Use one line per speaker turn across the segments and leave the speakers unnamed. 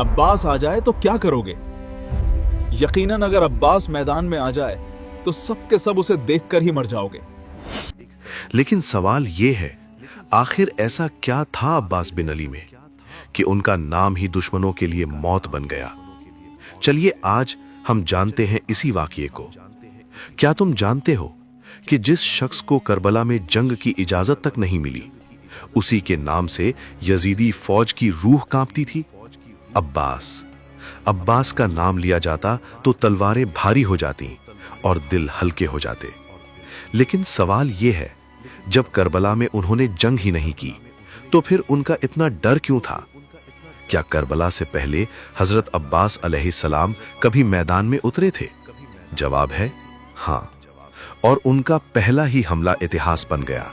अब्बास आ जाए तो क्या करोगे? यकीनन अगर अब्बास मैदान में आ जाए तो सब के सब उसे देखकर ही मर जाओगे।
लेकिन सवाल ये है, आखिर ऐसा क्या था अब्बास बिन अली में कि उनका नाम ही दुश्मनों के लिए मौत बन गया? चलिए आज हम जानते हैं इसी वाकये को। क्या तुम जानते हो कि जिस शख्स को करबला में जंग की इजाजत तक नहीं मिली, उसी के नाम से यजीदी फौज की रूह कांपती थी? अब्बास। अब्बास का नाम लिया जाता तो तलवारें भारी हो जाती और दिल हल्के हो जाते। लेकिन सवाल यह है, जब करबला में उन्होंने जंग ही नहीं की तो फिर उनका इतना डर क्यों था? क्या करबला से पहले हजरत अब्बास अलैहिस्सलाम कभी मैदान में उतरे थे? जवाब है हां, और उनका पहला ही हमला इतिहास बन गया।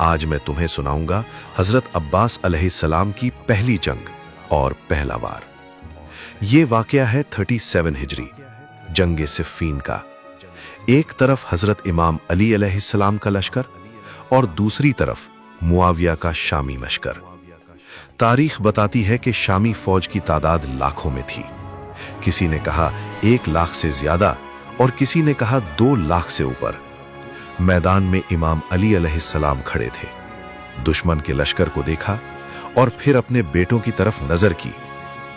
आज मैं तुम्हें सुनाऊंगा हजरत अब्बास अलैहिस्सलाम की पहली जंग और पहला वार। ये वाकया है 37 हिजरी, जंग सिफ़ीन का। एक तरफ हजरत इमाम अली अलैहिस्सलाम का लश्कर और दूसरी तरफ मुआविया का शामी लश्कर। तारीख बताती है कि शामी फौज की तादाद लाखों में थी। किसी ने कहा 1 लाख से ज्यादा और किसी ने कहा 2 लाख से ऊपर। मैदान में इमाम अली अलैहिस्सलाम खड़े थे। दुश्मन के लश्कर को देखा और फिर अपने बेटों की तरफ नजर की।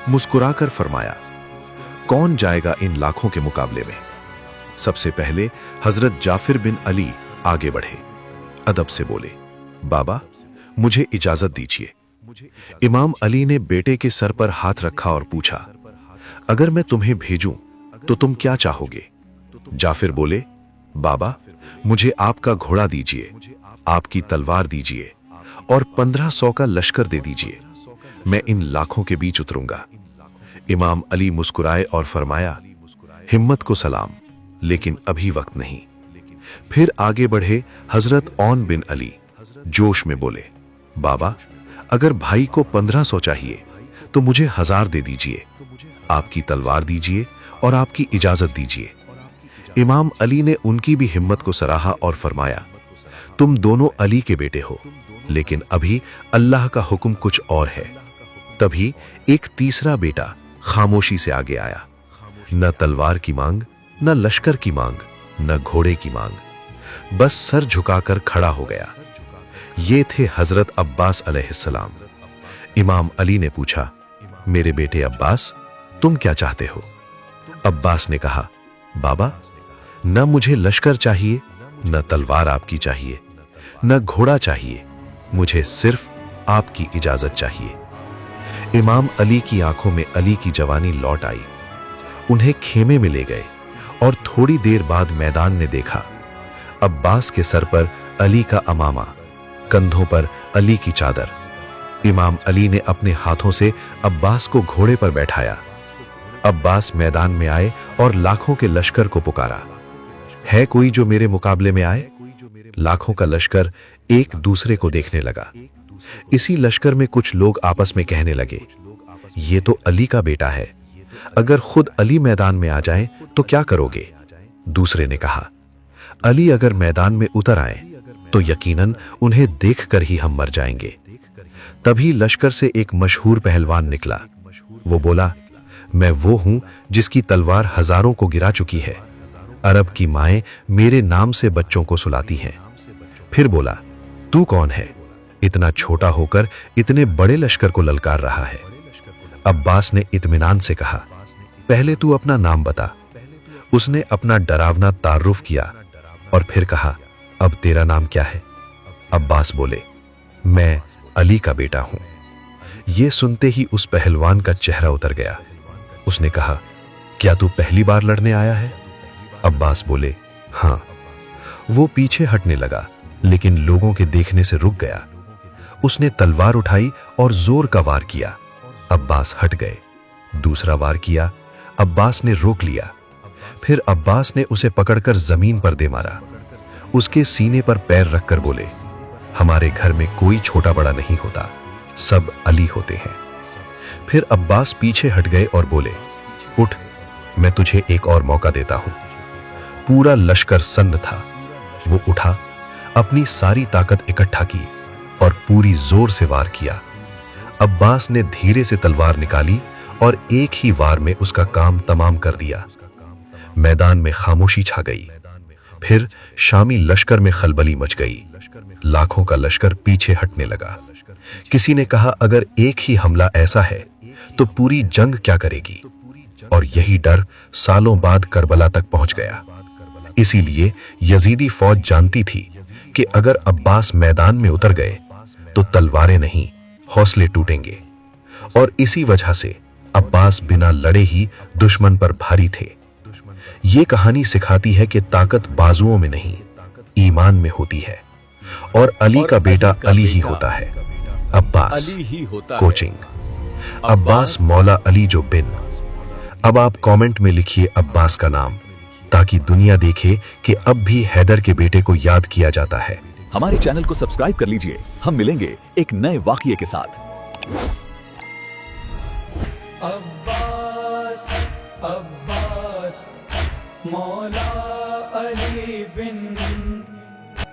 मुस्कुराकर फरमाया, कौन जाएगा इन लाखों के मुकाबले में? सबसे पहले हजरत जाफिर बिन अली आगे बढ़े। अदब से बोले, बाबा मुझे इजाजत दीजिए। इमाम अली ने बेटे के सर पर हाथ रखा और पूछा, अगर मैं तुम्हें भेजूं तो तुम क्या चाहोगे? जाफिर बोले, बाबा मुझे आपका घोड़ा दीजिए, आपकी तलवार दीजिए और 1500 का लश्कर दे दीजिए। मैं इन लाखों के बीच उतरूंगा। इमाम अली मुस्कुराए और फरमाया, हिम्मत को सलाम, लेकिन अभी वक्त नहीं। फिर आगे बढ़े हजरत औन बिन अली जोश में बोले, बाबा अगर भाई को 1500 चाहिए तो मुझे 1000 दे दीजिए, आपकी तलवार दीजिए और आपकी इजाजत दीजिए। इमाम अली ने उनकी भी हिम्मत को सराहा और फरमाया, तुम दोनों अली के बेटे हो, लेकिन अभी अल्लाह का हुक्म कुछ और है। तभी एक तीसरा बेटा खामोशी से आगे आया। न तलवार की मांग, न लश्कर की मांग, न घोड़े की मांग, बस सर झुकाकर खड़ा हो गया। ये थे हजरत अब्बास अलैहिस्सलाम। इमाम अली ने पूछा, मेरे बेटे अब्बास तुम क्या चाहते हो? अब्बास ने कहा, बाबा न मुझे लश्कर चाहिए, न तलवार आपकी चाहिए, न घोड़ा चाहिए, मुझे सिर्फ आपकी इजाजत चाहिए। इमाम अली की आंखों में अली की जवानी लौट आई। उन्हें खेमे में ले गए और थोड़ी देर बाद मैदान ने देखा। अब्बास के सर पर अली का अमामा, कंधों पर अली की चादर। इमाम अली ने अपने हाथों से अब्बास को घोड़े पर बैठाया। अब्बास मैदान में आए और लाखों के लश्कर को पुकारा, है कोई जो मेरे मुकाबले में आए? लाखों का लश्कर एक दूसरे को देखने लगा। इसी लश्कर में कुछ लोग आपस में कहने लगे, ये तो अली का बेटा है, अगर खुद अली मैदान में आ जाएं तो क्या करोगे? दूसरे ने कहा, अली अगर मैदान में उतर आए तो यकीनन उन्हें देखकर ही हम मर जाएंगे। तभी लश्कर से एक मशहूर पहलवान निकला। वो बोला, मैं वो हूं जिसकी तलवार हजारों को गिरा चुकी है। अरब की माएं मेरे नाम से बच्चों को सुलाती हैं। फिर बोला, तू कौन है? इतना छोटा होकर इतने बड़े लश्कर को ललकार रहा है। अब्बास ने इत्मीनान से कहा, पहले तू अपना नाम बता। उसने अपना डरावना तारुफ किया और फिर कहा, अब तेरा नाम क्या है? अब्बास बोले, मैं अली का बेटा हूं। यह सुनते ही उस पहलवान का चेहरा उतर गया। उसने कहा, क्या तू पहली बार लड़ने आया है? अब्बास बोले, हां। वो पीछे हटने लगा, लेकिन लोगों के देखने से रुक गया। उसने तलवार उठाई और जोर का वार किया। अब्बास हट गए। दूसरा वार किया, अब्बास ने रोक लिया। फिर अब्बास ने उसे पकड़कर जमीन पर दे मारा। उसके सीने पर पैर रखकर बोले, हमारे घर में कोई छोटा बड़ा नहीं होता, सब अली होते हैं। फिर अब्बास पीछे हट गए और बोले, उठ, मैं तुझे एक और मौका देता हूं। पूरा लश्कर सन्न था। वो उठा, अपनी सारी ताकत इकट्ठा की और पूरी जोर से वार किया। अब्बास ने धीरे से तलवार निकाली اور ایک ہی وار میں اس کا کام تمام کر دیا۔ میدان میں خاموشی چھا گئی۔ پھر شامی لشکر میں خلبلی مچ گئی۔ لاکھوں کا لشکر پیچھے ہٹنے لگا۔ کسی نے کہا اگر ایک ہی حملہ ایسا ہے تو پوری جنگ کیا کرے گی؟ اور یہی ڈر سالوں بعد کربلا تک پہنچ گیا۔ اسی لیے یزیدی فوج جانتی تھی کہ اگر عباس میدان میں اتر گئے تو تلواریں نہیں، حوصلے ٹوٹیں گے، اور اسی وجہ سے عباس بنا لڑے ہی دشمن پر بھاری تھے۔ یہ کہانی سکھاتی ہے کہ طاقت بازوؤں میں نہیں، ایمان میں ہوتی ہے، اور علی کا بیٹا علی ہی ہوتا ہے۔ عباس کوچنگ، عباس مولا علی جو بن۔ اب آپ کامنٹ میں لکھیے عباس کا نام، تاکہ دنیا دیکھے کہ اب بھی حیدر کے بیٹے کو یاد کیا جاتا ہے۔
ہمارے چینل کو سبسکرائب کر لیجئے، ہم ملیں گے ایک نئے واقعے کے ساتھ۔
عباس عباس مولا علی بن